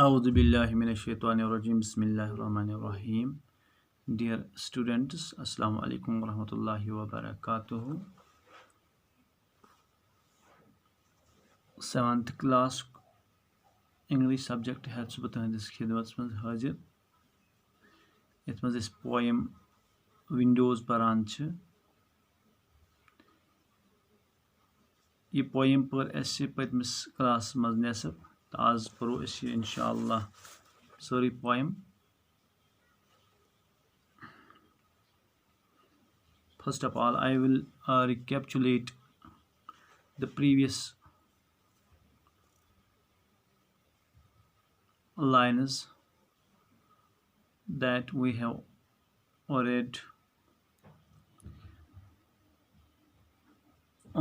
A'udhu billahi minash shaitanir rajim. Bismillahir rahmanir rahim. Dear students, Assalamu alaikum wa rahmatullahi wa barakatuh. 7th class English subject has this khidmat mein hajir. It was this poem Windows paran chh. ये poem पर ऐसे पतमिस class मज नेसब आज परो ऐसे इंशाअल्लाह sorry poem first of all I will recapitulate the previous lines that we have read.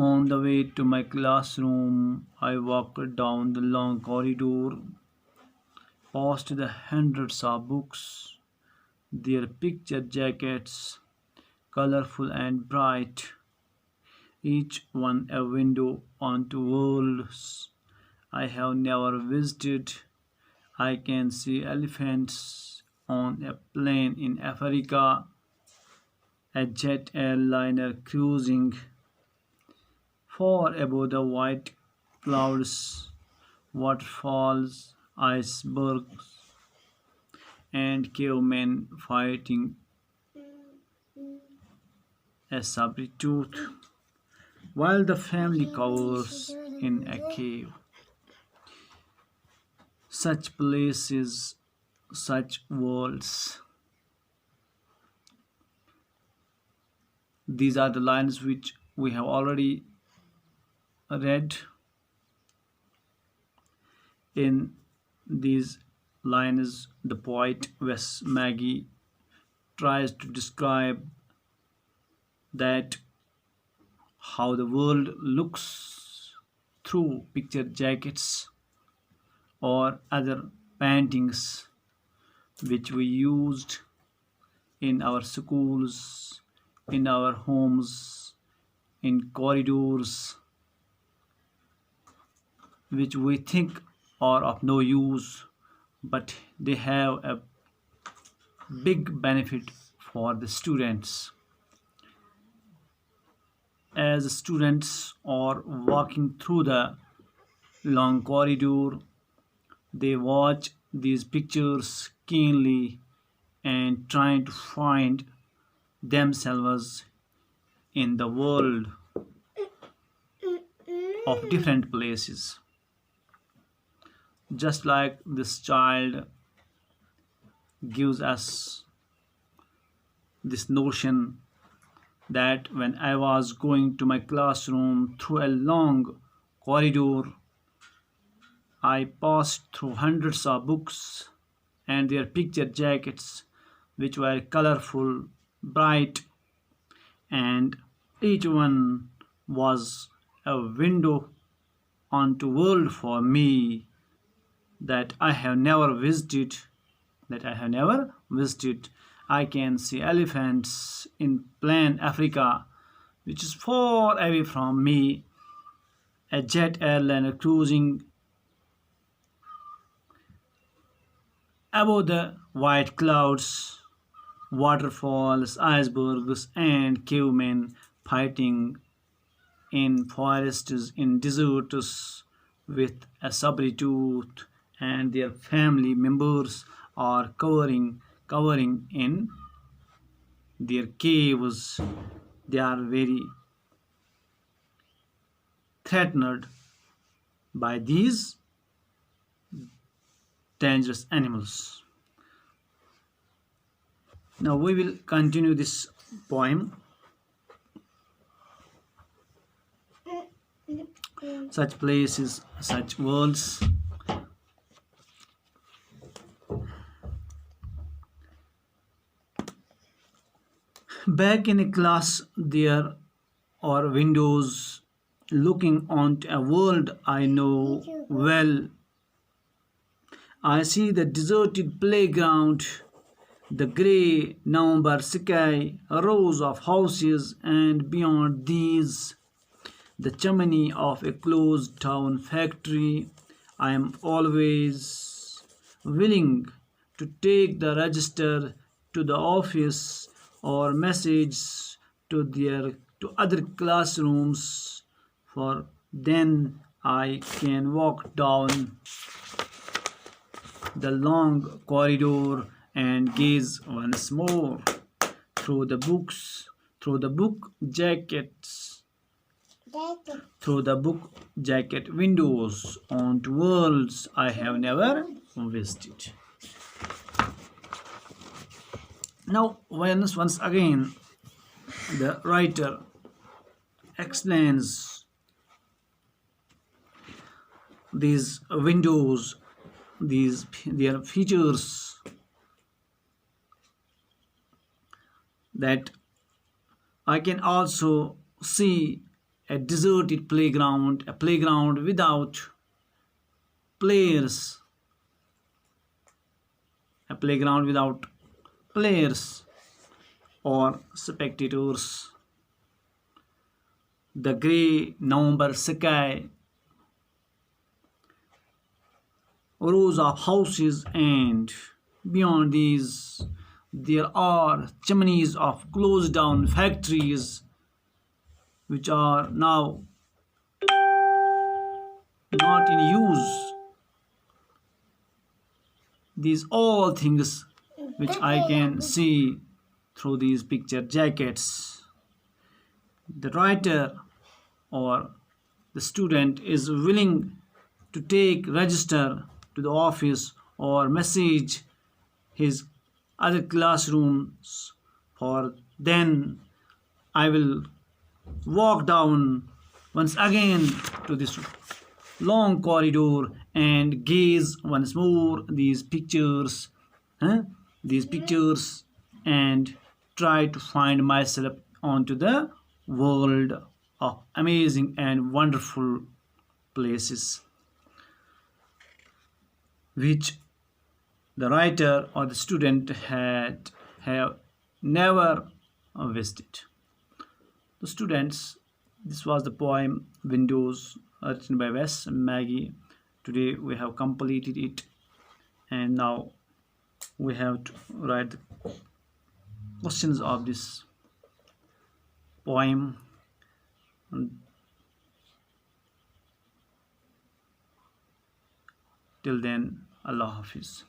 On the way to my classroom, I walked down the long corridor, past the hundreds of books, their picture jackets, colorful and bright, each one a window onto worlds I have never visited. I can see elephants on a plane in Africa, a jet airliner cruising far above the white clouds, waterfalls, icebergs, and cavemen fighting a saber-tooth, while the family cowers in a cave. Such places, such worlds. These are the lines which we have already read. In these lines, the poet Magee tries to describe that how the world looks through picture jackets or other paintings which we used in our schools, in our homes, in corridors, which we think are of no use, but they have a big benefit for the students. As students are walking through the long corridor, they watch these pictures keenly and trying to find themselves in the world of different places. Just like this child gives us this notion that when I was going to my classroom through a long corridor, I passed through hundreds of books and their picture jackets, which were colorful, bright, and each one was a window onto world for me that I have never visited. I can see elephants in plain Africa, which is far away from me, a jet airliner cruising above the white clouds, waterfalls, icebergs, and cavemen fighting in forests, in deserts, with a saber-tooth, and their family members are covering in their caves. They are very threatened by these dangerous animals. Now we will continue this poem. Such places, such worlds. Back in a class, there are windows looking onto a world I know well. I see the deserted playground, the grey November sky, rows of houses, and beyond these, the chimney of a closed down factory. I am always willing to take the register to the office or message to other classrooms, for then I can walk down the long corridor and gaze once more through the books, through the book jackets, through the book jacket windows onto worlds I have never visited. Now, once again, the writer explains these windows, these their features, that I can also see a deserted playground, a playground without players, a playground without players or spectators. The grey November sky, rows of houses, and beyond these, there are chimneys of closed down factories which are now not in use. These all things which I can see through these picture jackets. The writer or the student is willing to take register to the office or message his other classrooms, for then I will walk down once again to this long corridor and gaze once more these pictures, and try to find myself onto the world of amazing and wonderful places which the writer or the student had have never visited. The students, this was the poem Windows, written by Wes Magee. Today we have completed it, and now we have to write the questions of this poem. Till then, Allah Hafiz.